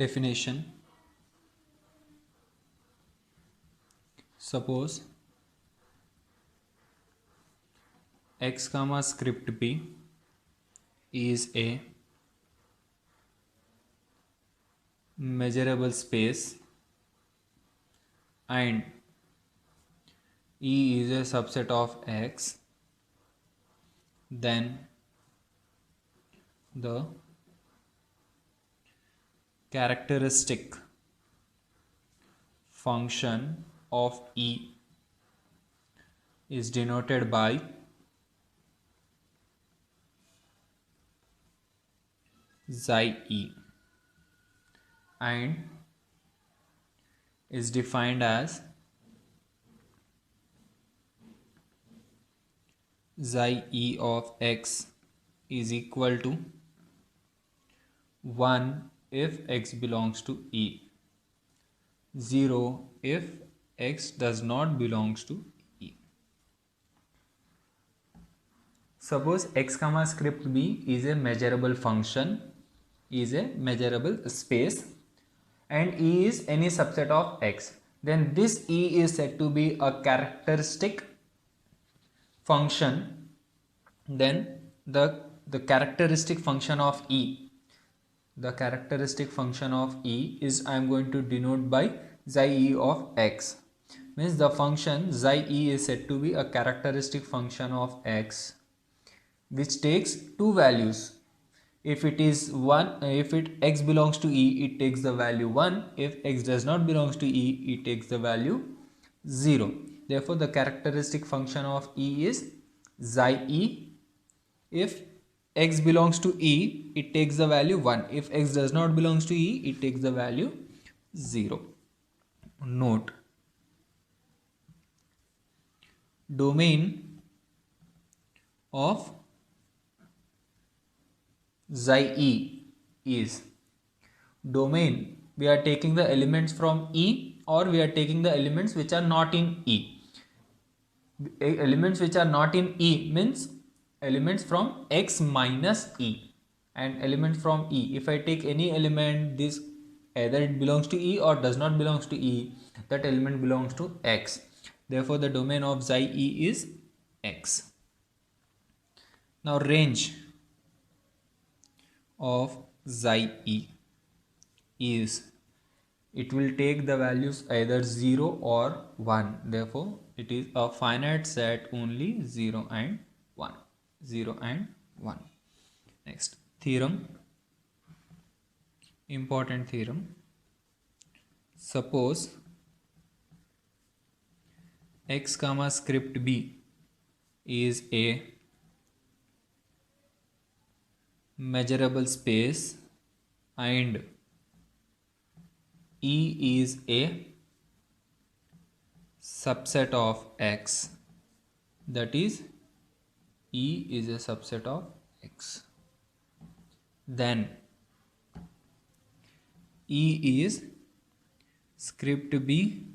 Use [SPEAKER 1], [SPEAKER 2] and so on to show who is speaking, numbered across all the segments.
[SPEAKER 1] Definition: suppose x comma script b is a measurable space and E is a subset of X, then the characteristic function of E is denoted by xi E and is defined as xi E of X is equal to 1 if X belongs to E, 0 if X does not belongs to E. Suppose x comma script b is a measurable function, is a measurable space, and E is any subset of X. Then this E is said to be a characteristic function. Then the characteristic function of E, the characteristic function of E is I am going to denote by xi E of X. Means the function xi E is said to be a characteristic function of X which takes two values. If it is 1, if x belongs to E, it takes the value 1. If x does not belongs to E, it takes the value 0. Therefore, the characteristic function of E is xi E. If x belongs to E, it takes the value 1. If x does not belongs to E, it takes the value 0. Note: domain of xi E is domain. We are taking the elements from E or we are taking the elements which are not in E. Elements which are not in E means elements from X minus E, and elements from E. If I take any element, this either it belongs to E or does not belongs to E, that element belongs to X. Therefore, the domain of xi E is X. Now, range of xi E is, it will take the values either 0 or 1. Therefore, it is a finite set only 0 and 1. 0 and 1. Next, theorem. Important theorem. Suppose x comma script b is a measurable space and E is a subset of X, that is E is a subset of X, then E is script B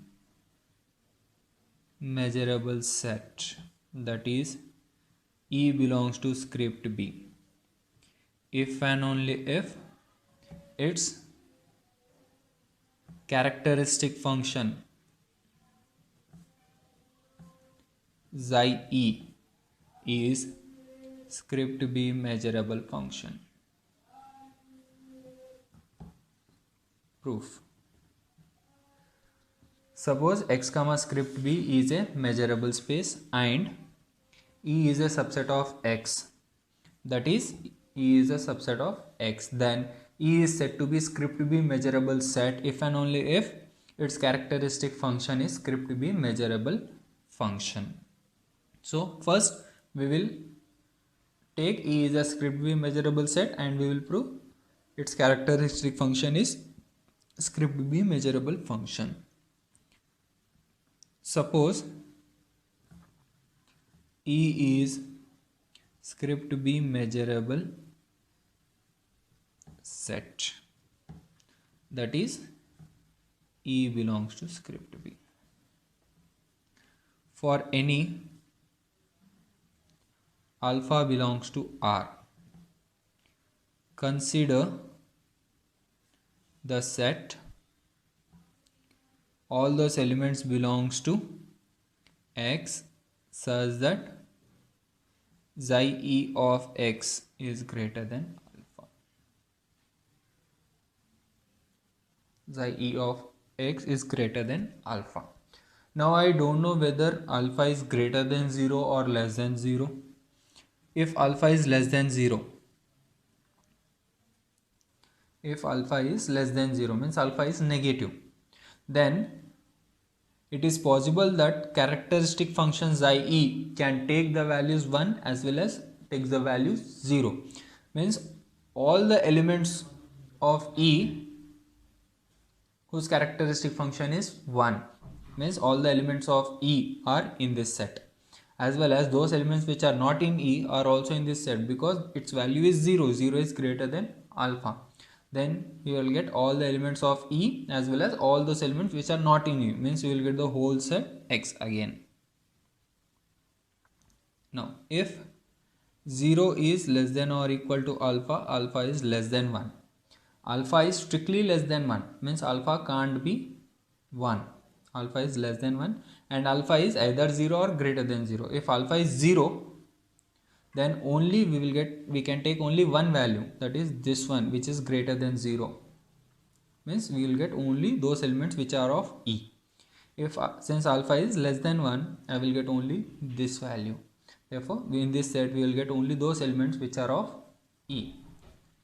[SPEAKER 1] measurable set, that is E belongs to script B if and only if its characteristic function xi E is script B measurable function. Proof. Suppose x comma script B is a measurable space and E is a subset of X, that is E is a subset of X, then E is said to be script B measurable set if and only if its characteristic function is script B measurable function. So first we will take E is a script B measurable set and we will prove its characteristic function is script B measurable function. Suppose E is script B measurable set, that is E belongs to script B. For any alpha belongs to R, consider the set all those elements belongs to X such that xi e of X is greater than alpha. Xi e of X is greater than alpha. Now I don't know whether alpha is greater than 0 or less than 0. If alpha is less than 0, if alpha is less than 0 means alpha is negative, then it is possible that characteristic function xi e can take the values 1 as well as takes the values 0. Means all the elements of E whose characteristic function is 1, means all the elements of E are in this set, as well as those elements which are not in E are also in this set, because its value is 0. 0 is greater than alpha. Then you will get all the elements of E as well as all those elements which are not in E, means you will get the whole set X again. Now if 0 is less than or equal to alpha, alpha is less than 1. Alpha is strictly less than 1, means alpha can't be 1. Alpha is less than 1 and alpha is either 0 or greater than 0. If alpha is 0, then only we can take only one value, that is this one, which is greater than 0. Means we will get only those elements which are of E. If since alpha is less than 1, I will get only this value. Therefore in this set we will get only those elements which are of E.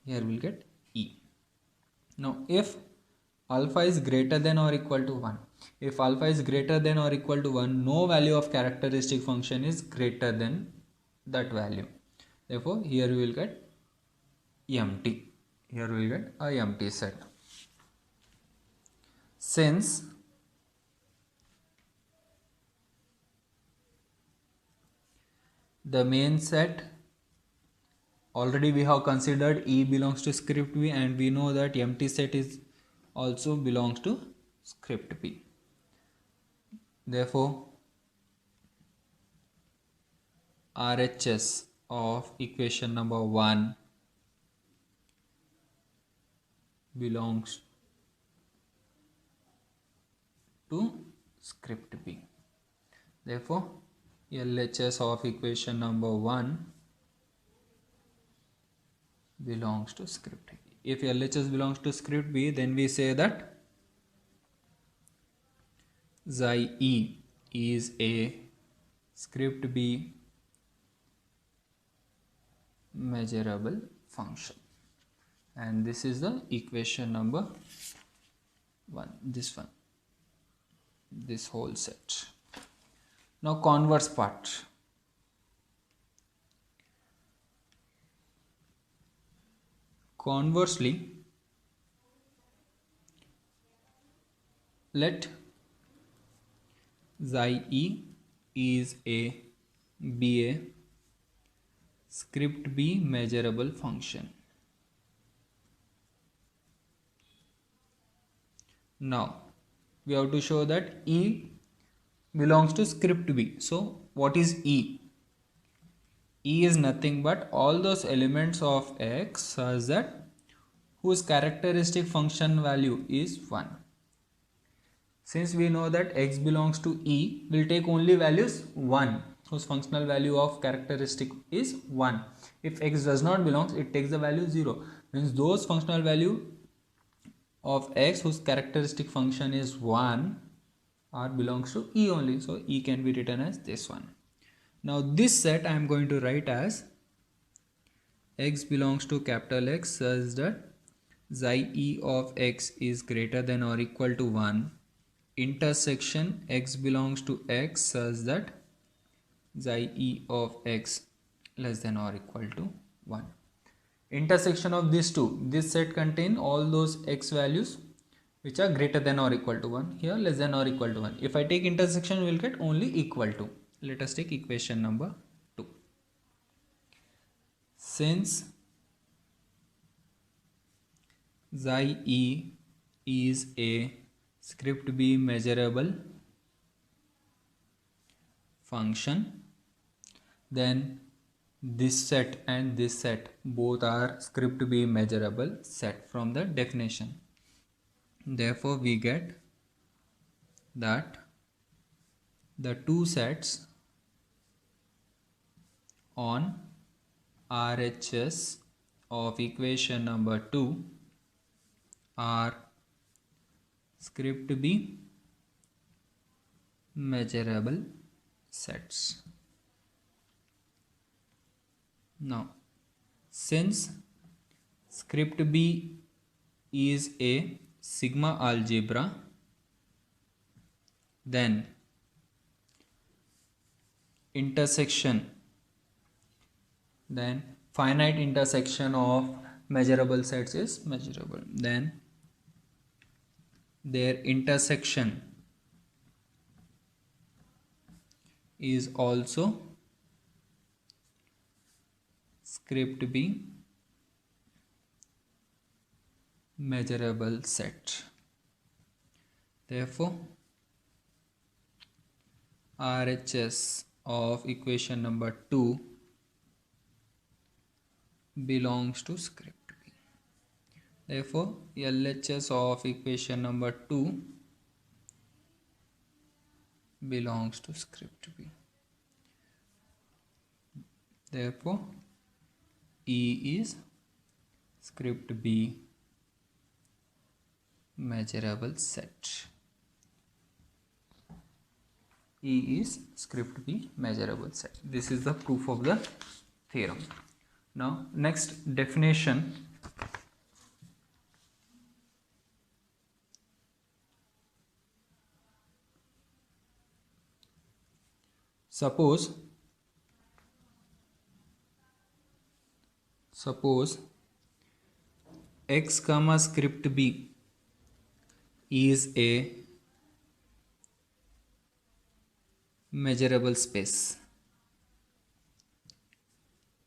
[SPEAKER 1] Here we will get E. Now if alpha is greater than or equal to 1, if alpha is greater than or equal to 1, no value of characteristic function is greater than that value. Therefore here we will get empty. Here we will get a empty set. Since the main set already we have considered E belongs to script B, and we know that empty set is also belongs to script B. Therefore RHS of equation number 1 belongs to script B. Therefore LHS of equation number 1 belongs to script B. If LHS belongs to script B, then we say that xi e is a script B measurable function, and this is the equation number 1, this one, this whole set. Now converse part. Conversely, let xi e is be a script B measurable function. Now we have to show that E belongs to script B. So what is E? E is nothing but all those elements of X such that whose characteristic function value is 1. Since we know that X belongs to E, we'll take only values 1 whose functional value of characteristic is 1. If X does not belong, it takes the value 0. Means those functional value of X whose characteristic function is 1 or belongs to E only. So E can be written as this one. Now this set I am going to write as X belongs to capital X such that xi e of X is greater than or equal to 1, intersection X belongs to X such that xi e of X less than or equal to 1. Intersection of these two, this set contain all those X values which are greater than or equal to 1, here less than or equal to 1. If I take intersection, we will get only equal to. Let us take equation number 2. Since xi e is a script B measurable function, then this set and this set both are script B measurable set from the definition. Therefore we get that the two sets on RHS of equation number 2 are script B measurable sets. Now, since script B is a sigma algebra, then finite intersection of measurable sets is measurable. Then their intersection is also script B measurable set. Therefore RHS of equation number 2 belongs to script B. Therefore LHS of equation number 2 belongs to script B. Therefore E is script B measurable set. E is script B measurable set. This is the proof of the theorem. Now next definition. Suppose x comma script B is a measurable space.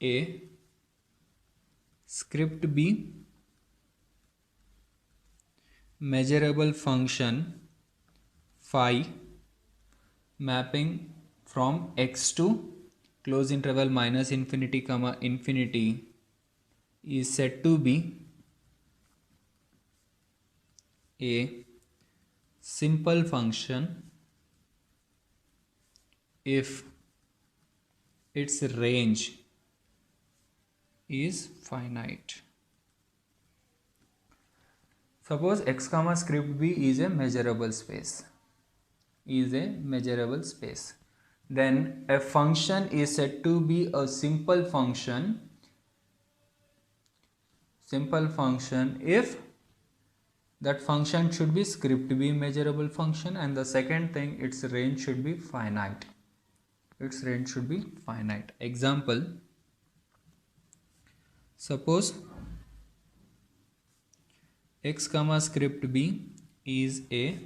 [SPEAKER 1] A script B measurable function phi mapping from x to close interval minus infinity comma infinity is said to be a simple function if its range is finite. Suppose x comma script B is a measurable space. Then a function is said to be a simple function if that function should be script B measurable function, and the second thing, its range should be finite. Example, suppose x comma script B is a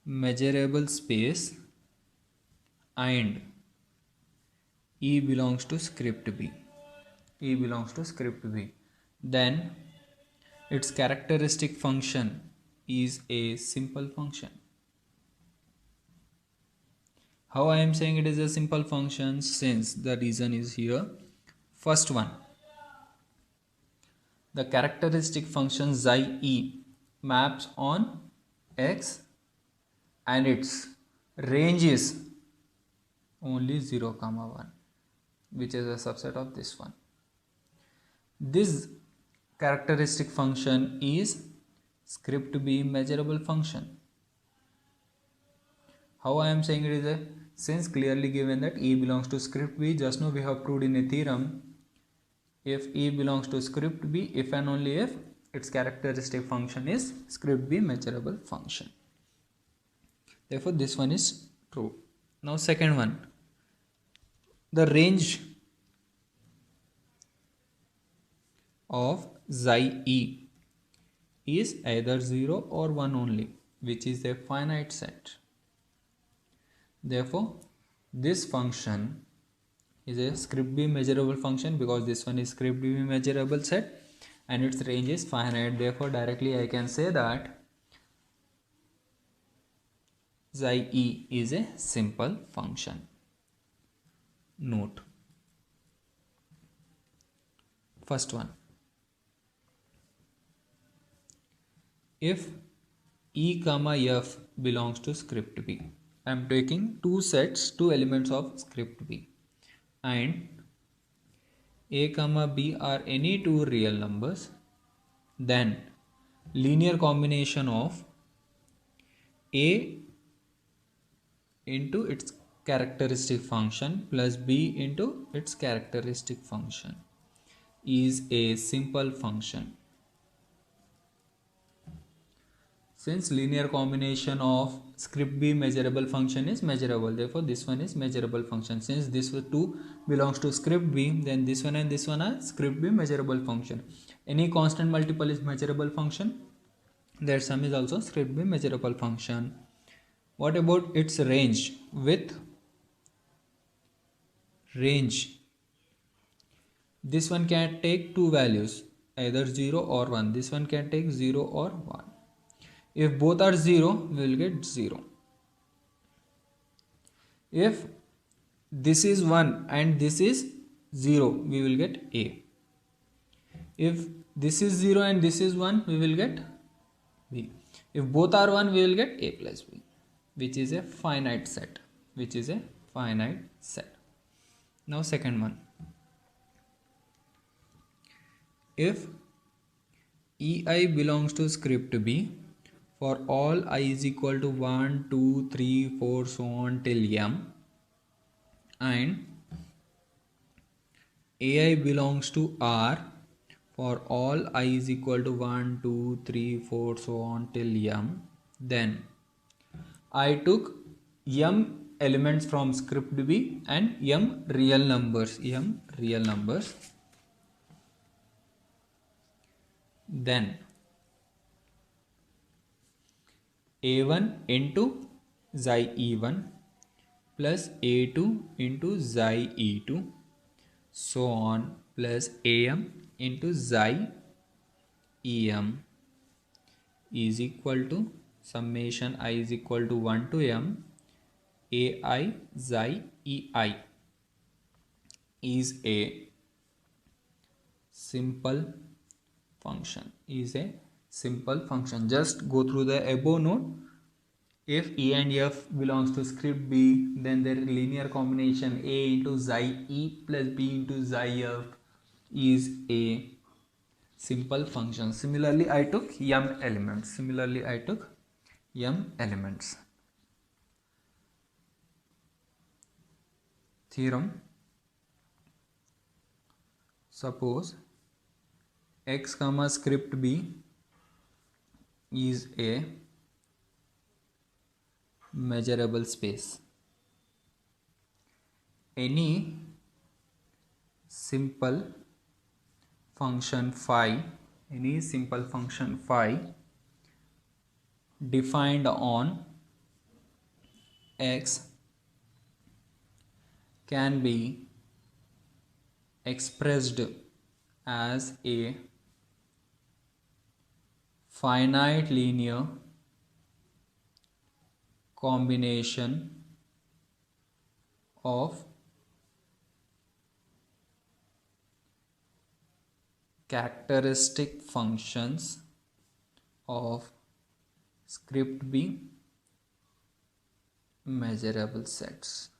[SPEAKER 1] measurable space and E belongs to script B. Then its characteristic function is a simple function. How I am saying it is a simple function? Since the reason is here. First one, the characteristic function xi e maps on x and its range is only 0, 1, which is a subset of this one. This characteristic function is script B measurable function. How I am saying it is a, since clearly given that E belongs to script B, just now we have proved in a theorem, if E belongs to script B, if and only if its characteristic function is script B measurable function. Therefore this one is true. Now second one, the range of xi e is either 0 or 1 only, which is a finite set. Therefore this function is a script B measurable function because this one is script B measurable set and its range is finite. Therefore directly I can say that xi e is a simple function. Note, first one. if E comma F belongs to script B. I am taking two elements of script B, and A comma B are any two real numbers, then linear combination of A into its characteristic function plus B into its characteristic function is a simple function. Since linear combination of script B measurable function is measurable, therefore this one is measurable function. Since this two belongs to script B, then this one and this one are script B measurable function. Any constant multiple is measurable function. Their sum is also script B measurable function. What about its range? With range, this one can take two values, either 0 or 1. This one can take 0 or 1. If both are 0, we will get 0. If this is 1 and this is 0, we will get A. If this is 0 and this is 1, we will get B. If both are 1, we will get A plus B, which is a finite set. Now second one. If EI belongs to script B for all I is equal to 1, 2, 3, 4, so on till M, and AI belongs to R for all I is equal to 1, 2, 3, 4, so on till M, then I took M elements from script B and M real numbers. Then A1 into xi E1 plus A2 into xi E2 so on plus AM into xi EM is equal to summation I is equal to 1 to M AI xi EI is a simple function. Just go through the above note. If E and F belongs to script B, then their linear combination A into xi E plus B into xi F is a simple function. Similarly, I took M elements. Theorem. Suppose X comma script B is a measurable space. Any simple function phi defined on X can be expressed as a finite linear combination of characteristic functions of script B measurable sets.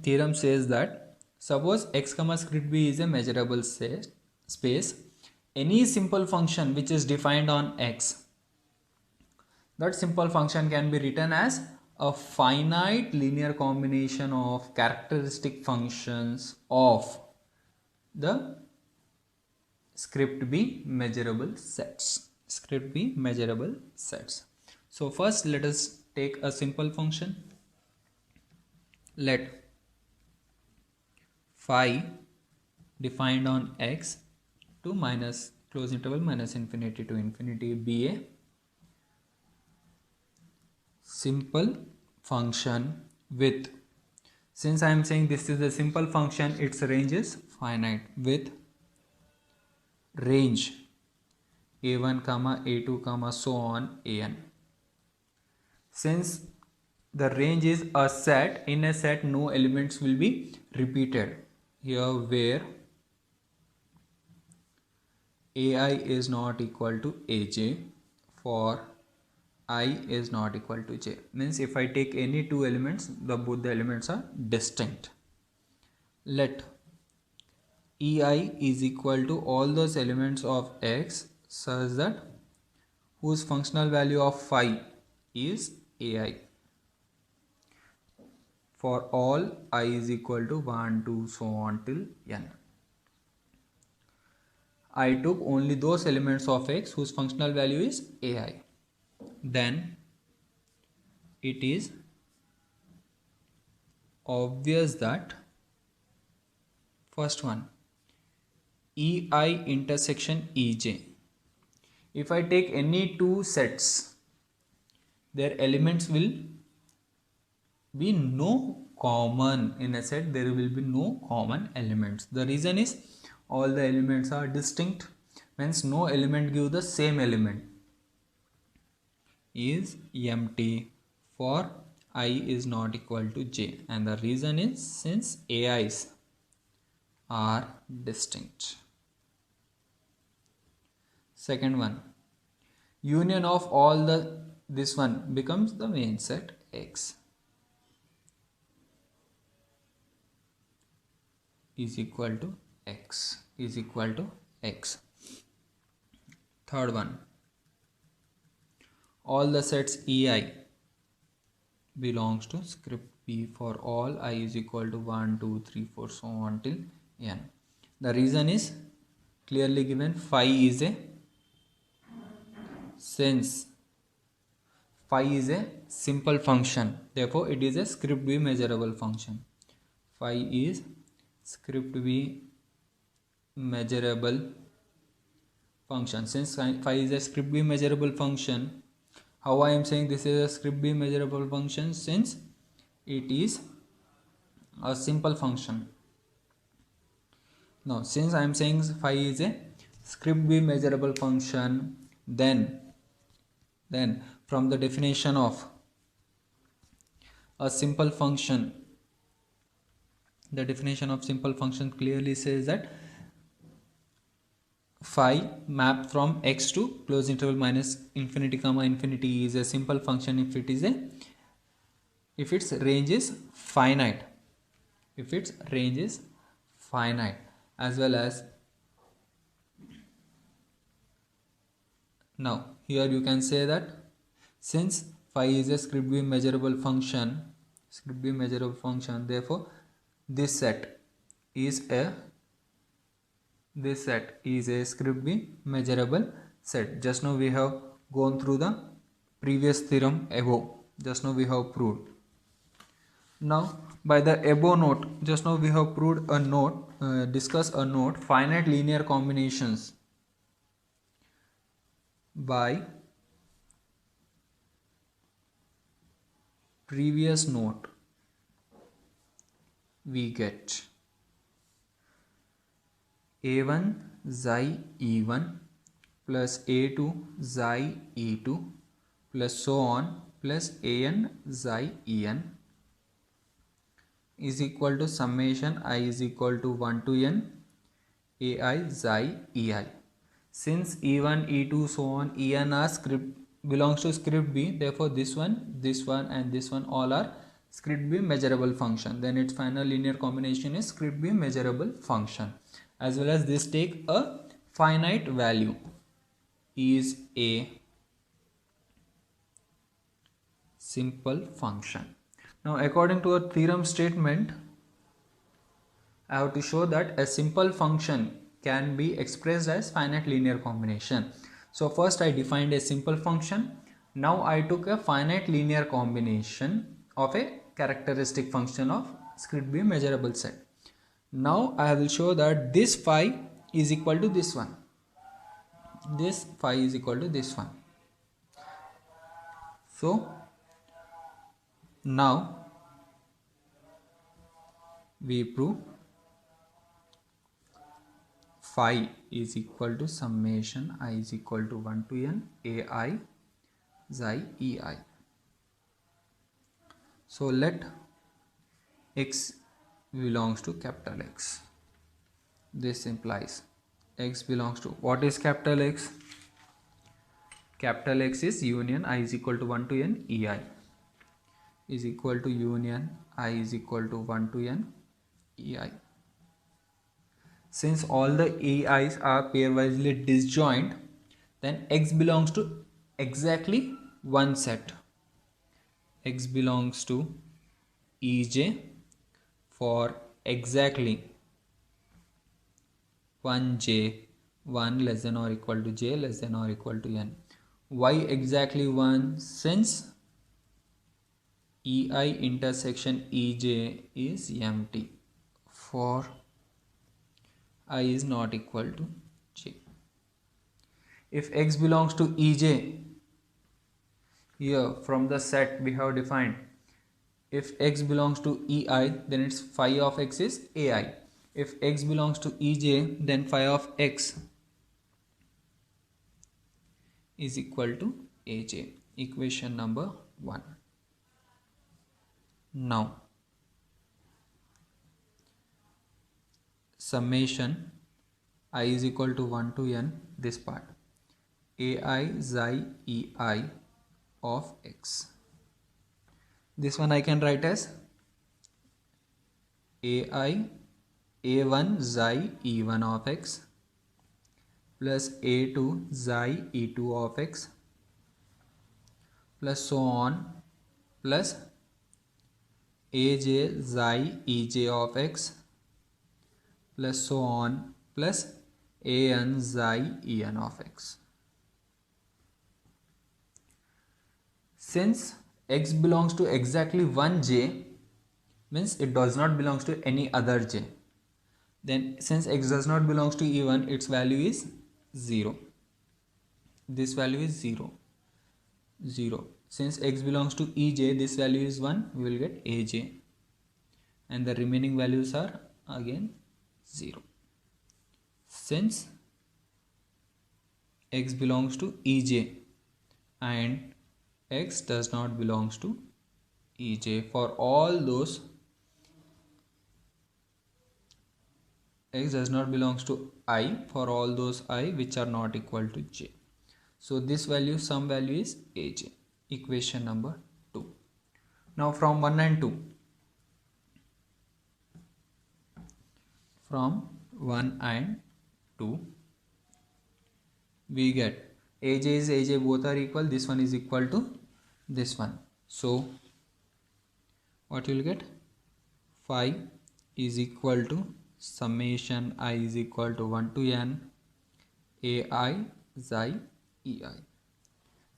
[SPEAKER 1] Theorem says that suppose X comma script B is a measurable space, any simple function which is defined on X, that simple function can be written as a finite linear combination of characteristic functions of the script B measurable sets. So first let us take a simple function. Let phi defined on X to minus close interval minus infinity to infinity be a simple function with, since I am saying this is a simple function, its range is finite, with range a1 comma a2 comma so on an. Since the range is a set, in a set no elements will be repeated. Here where ai is not equal to aj for I is not equal to j. Means if I take any two elements, both the elements are distinct. Let ei is equal to all those elements of x such that whose functional value of phi is ai for all I is equal to 1, 2, so on till n. I took only those elements of x whose functional value is ai. Then it is obvious that first one ei intersection ej, if I take any two sets, their elements will be no common. In a set there will be no common elements. The reason is all the elements are distinct, means no element give the same element, is empty for I is not equal to j, and the reason is since ai's are distinct. Second one, union of all the this one becomes the main set x is equal to x is equal to x. Third one, all the sets ei belongs to script b for all I is equal to 1, 2, 3, 4, so on till n. The reason is clearly given, phi is a, since phi is a simple function, therefore it is a script b measurable function. Phi is script b measurable function. Since phi is a script b measurable function, how I am saying this is a script b measurable function? Since it is a simple function. Now since I am saying phi is a script b measurable function, then from the definition of a simple function, the definition of simple function clearly says that phi map from x to close interval minus infinity comma infinity is a simple function if it is a, if its range is finite, if its range is finite, as well as now here you can say that since phi is a script b measurable function, therefore this set is a script b measurable set. Just now we have gone through the previous theorem above, just now we have proved. Now by the above note, just now we have proved a note, discussed a note, finite linear combinations. By previous note we get a1 xi e1 plus a2 xi e2 plus so on plus an xi en is equal to summation I is equal to 1 to n ai xi ei. Since e1, e2, so on, en are script belongs to script b, therefore this one and this one all are script b measurable function. Then its final linear combination is script b measurable function, as well as this take a finite value, is a simple function. Now according to a theorem statement, I have to show that a simple function can be expressed as finite linear combination. So first I defined a simple function. Now I took a finite linear combination of a characteristic function of script b measurable set. Now I will show that this phi is equal to this one. This phi is equal to this one. So now we prove phi is equal to summation I is equal to 1 to n ai xi ei. So let x belongs to capital X. This implies X belongs to, what is capital X? Capital X is union I is equal to 1 to n ei is equal to union I is equal to 1 to n ei. Since all the ei's are pairwisely disjoint, then X belongs to exactly one set. X belongs to Ej for exactly 1j, 1 less than or equal to j less than or equal to n. Why exactly 1? Since ei intersection ej is empty for I is not equal to j. If X belongs to Ej, here from the set we have defined, if X belongs to Ei, then its phi of X is Ai. If X belongs to Ej, then phi of X is equal to Aj. Equation number 1. Now, summation I is equal to 1 to n, this part, Ai xi ei of X. This one I can write as ai a1 xi e1 of X plus a2 xi e2 of X plus so on plus aj xi ej of X plus so on plus an xi en of X. Since X belongs to exactly one j, means it does not belongs to any other j, then since X does not belongs to E1, its value is 0. This value is 0. 0. Since X belongs to Ej, this value is 1, we will get Aj, and the remaining values are again 0. Since X belongs to Ej and X does not belongs to Ej, for all those X does not belongs to I, for all those I which are not equal to j. So this value, some value is Aj. Equation number 2. Now from 1 and 2. From 1 and 2 we get Aj is Aj, both are equal, this one is equal to this one. So what you will get? Phi is equal to summation I is equal to 1 to n ai xi ei.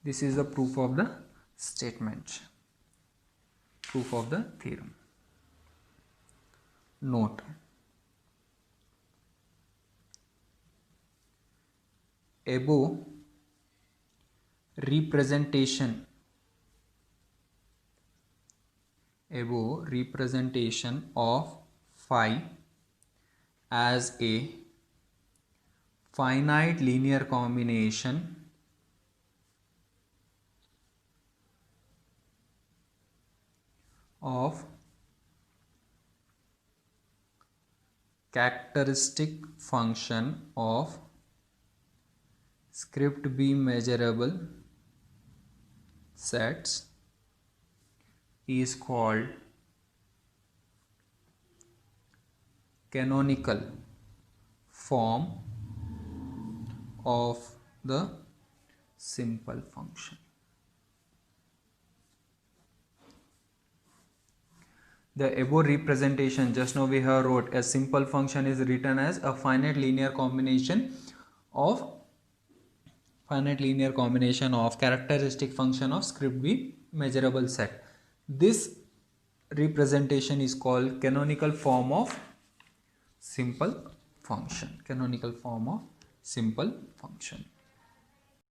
[SPEAKER 1] This is the proof of the statement, proof of the theorem. Note: above representation of phi as a finite linear combination of characteristic function of script B measurable sets is called canonical form of the simple function. The above representation, just now we have wrote a simple function is written as a finite linear combination of characteristic function of script B measurable set. This representation is called canonical form of simple function. Canonical form of simple function.